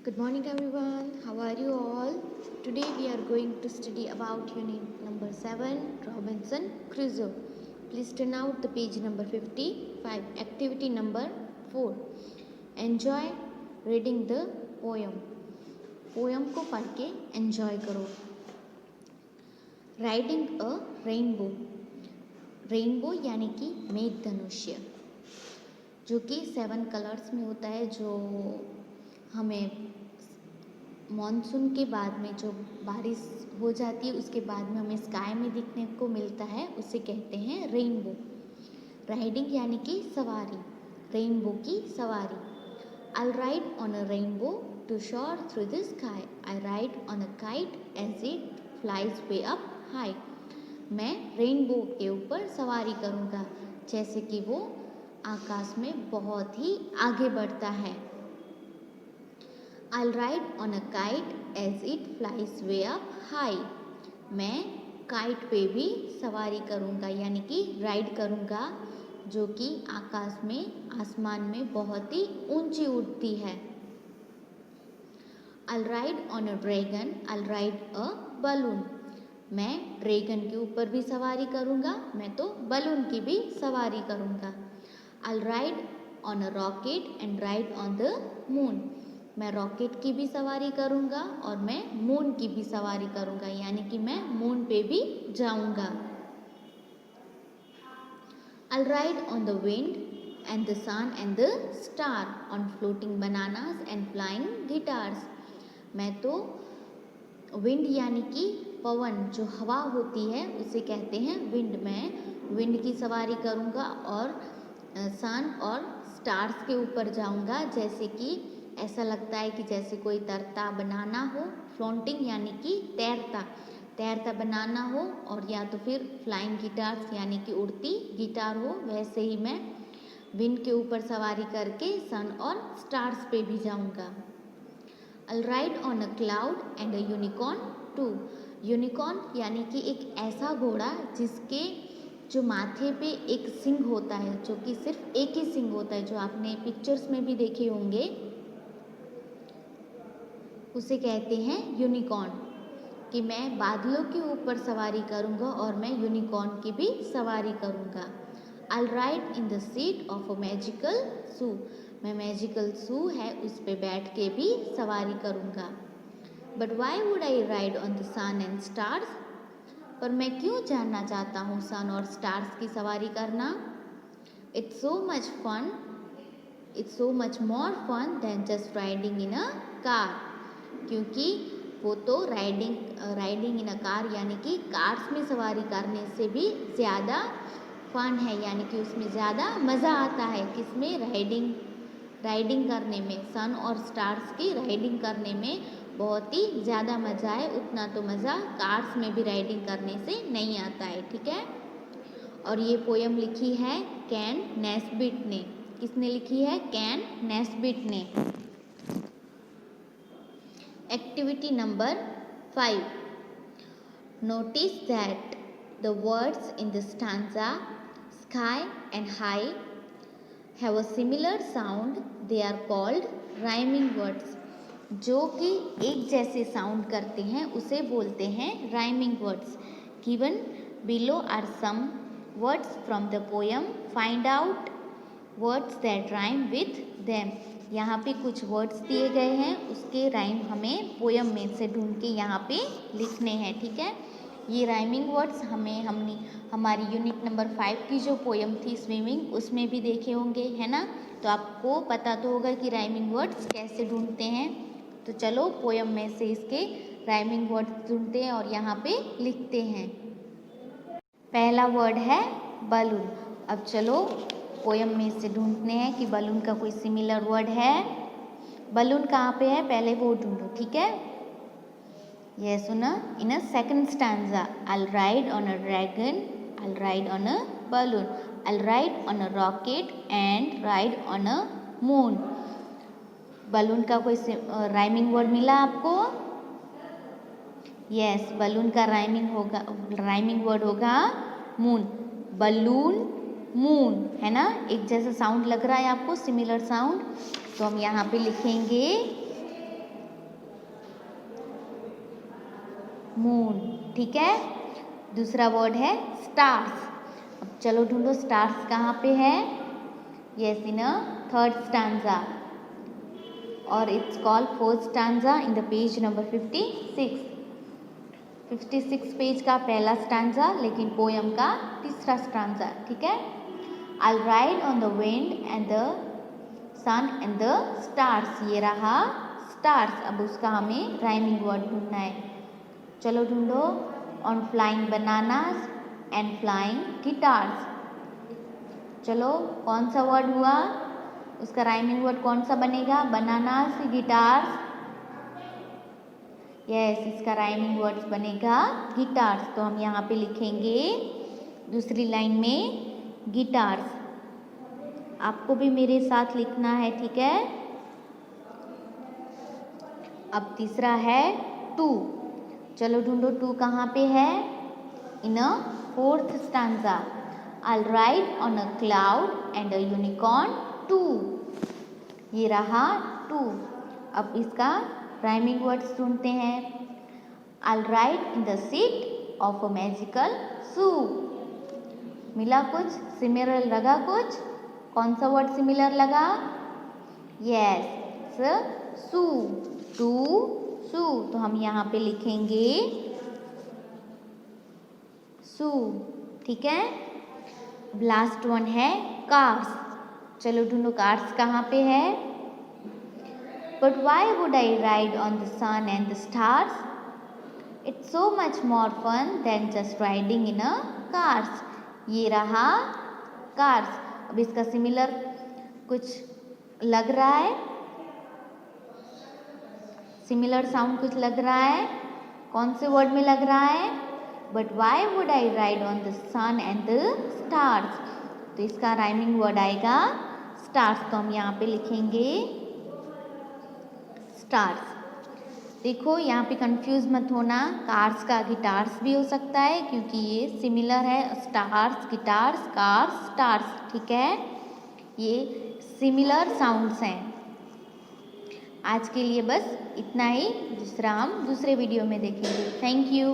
Good morning everyone. How are you all? Today we are going to study about unit number 7 Robinson Crusoe. Please turn out the page number 55. Activity number 4. Enjoy reading the poem. Poem को पढ़ के enjoy करो. Riding a rainbow. Rainbow यानी कि मेघधनुष्य, जो कि 7 colours में होता है, जो हमें मॉनसून के बाद में जो बारिश हो जाती है उसके बाद में हमें स्काई में दिखने को मिलता है, उसे कहते हैं रेनबो. राइडिंग यानी कि सवारी, रेनबो की सवारी. I'll ride on a rainbow to soar through the sky. I ride on a kite as it flies way up high. मैं रेनबो के ऊपर सवारी करूँगा जैसे कि वो आकाश में बहुत ही आगे बढ़ता है. I'll ride on a kite as it flies way up high. मैं काइट पे भी सवारी करूँगा यानी कि राइड करूँगा, जो कि आकाश में आसमान में बहुत ही ऊंची उड़ती है. I'll ride on a dragon. I'll ride a balloon. मैं ड्रैगन के ऊपर भी सवारी करूँगा, मैं तो बलून की भी सवारी करूँगा. I'll ride on a rocket and ride on the moon. मैं रॉकेट की भी सवारी करूँगा और मैं मून की भी सवारी करूँगा, यानी कि मैं मून पे भी जाऊँगा. I'll ride on the wind and the sun and the star, on floating bananas and flying guitars. मैं तो विंड यानी कि पवन, जो हवा होती है उसे कहते हैं विंड. मैं विंड की सवारी करूँगा और सन और स्टार्स के ऊपर जाऊँगा, जैसे कि ऐसा लगता है कि जैसे कोई तरता बनाना हो. फ्लोटिंग यानी कि तैरता, तैरता बनाना हो, और या तो फिर फ्लाइंग गिटार्स यानी कि उड़ती गिटार हो. वैसे ही मैं विंड के ऊपर सवारी करके सन और स्टार्स पे भी जाऊँगा. I'll ride on a cloud and a unicorn too. Unicorn यानी कि एक ऐसा घोड़ा जिसके जो माथे पे एक सिंग होता है, जो कि सिर्फ एक ही सिंग होता है, जो आपने पिक्चर्स में भी देखे होंगे, उसे कहते हैं यूनिकॉर्न. कि मैं बादलों के ऊपर सवारी करूँगा और मैं यूनिकॉर्न की भी सवारी करूँगा. I'll ride in the seat of a magical shoe. मैं मैजिकल शू है उस पे बैठ के भी सवारी करूँगा. But why would I ride on the sun and stars? पर मैं क्यों जानना चाहता हूँ सन और स्टार्स की सवारी करना. It's so much fun. It's so much more fun than just riding in a car. क्योंकि वो तो राइडिंग इन अ कार यानी कि कार्स में सवारी करने से भी ज़्यादा फन है, यानी कि उसमें ज़्यादा मज़ा आता है. किसमें? राइडिंग करने में. सन और स्टार्स की राइडिंग करने में बहुत ही ज़्यादा मज़ा है. उतना तो मज़ा कार्स में भी राइडिंग करने से नहीं आता है. ठीक है. और ये पोयम लिखी है कैन नेस्बिट ने. किसने लिखी है? कैन नेस्बिट ने. Activity number 5. Notice that the words in the stanza sky and high have a similar sound. They are called rhyming words. जो कि एक जैसे साउंड करते हैं उसे बोलते हैं rhyming words. Given below are some words from the poem. Find out words that rhyme with them. यहाँ पे कुछ वर्ड्स दिए गए हैं, उसके राइम हमें पोयम में से ढूंढ के यहाँ पे लिखने हैं. ठीक है. ये राइमिंग वर्ड्स हमने हमारी यूनिट नंबर 5 की जो पोयम थी स्विमिंग, उसमें भी देखे होंगे, है ना. तो आपको पता तो होगा कि राइमिंग वर्ड्स कैसे ढूंढते हैं. तो चलो पोयम में से इसके राइमिंग वर्ड्स ढूंढते हैं और यहाँ पे लिखते हैं. पहला वर्ड है बलून. अब चलो पोयम में से ढूंढते हैं कि बलून का कोई सिमिलर वर्ड है. बलून कहाँ पे है, पहले वो ढूंढो. ठीक है. ये सुना. In a second stanza, I'll ride on a dragon, I'll ride on a balloon, I'll ride on a rocket and ride on a moon. Balloon का कोई राइमिंग वर्ड मिला आपको? यस, बलून का राइमिंग वर्ड होगा moon. Balloon, moon, है ना. एक जैसा साउंड लग रहा है आपको, सिमिलर साउंड. तो हम यहाँ पे लिखेंगे मून, ठीक है। दूसरा वर्ड है स्टार्स। अब चलो ढूंढो स्टार्स कहाँ पे है। Yes, in a third stanza और it's called fourth stanza in the page number 56 page का पहला स्टैंजा, लेकिन पोयम का तीसरा स्टैंजा, ठीक है। I'll ride on the wind and the sun and the stars, ये रहा स्टार्स। अब उसका हमें राइमिंग वर्ड ढूंढना है। चलो ढूंढो। On flying bananas and flying guitars. चलो कौन सा वर्ड हुआ, उसका राइमिंग वर्ड कौन सा बनेगा, बनानास गिटार्स। यस, इसका राइमिंग वर्ड्स बनेगा गिटार्स। तो हम यहाँ पे लिखेंगे दूसरी लाइन में गिटार्स। आपको भी मेरे साथ लिखना है, ठीक है। अब तीसरा है टू। चलो ढूंढो टू कहाँ पे है। In a fourth stanza. I'll ride on a cloud and a unicorn too, ये रहा टू। अब इसका राइमिंग वर्ड्स ढूंढते हैं। I'll ride in the seat of a magical zoo, मिला कुछ, सिमिलर लगा कुछ, कौन सा वर्ड सिमिलर लगा। Yes, sue, to sue. तो हम यहाँ पे लिखेंगे सू, ठीक है। लास्ट वन है कार्स। चलो ढूंढो कार्स कहाँ पे है। But why would I ride on the sun and the stars, it's so much more fun than just riding in a cars, ये रहा कार्स। अब इसका सिमिलर कुछ लग रहा है, सिमिलर साउंड कुछ लग रहा है, कौन से वर्ड में लग रहा है। But why would I ride on the sun and the stars, तो इसका राइमिंग वर्ड आएगा स्टार्स। तो हम यहाँ पे लिखेंगे स्टार्स। देखो यहाँ पे कंफ्यूज मत होना, कार्स का गिटार्स भी हो सकता है क्योंकि ये सिमिलर है। स्टार्स गिटार्स, कार्स स्टार्स, ठीक है, ये सिमिलर साउंड्स हैं। आज के लिए बस इतना ही, दूसरा हम दूसरे वीडियो में देखेंगे। Thank you.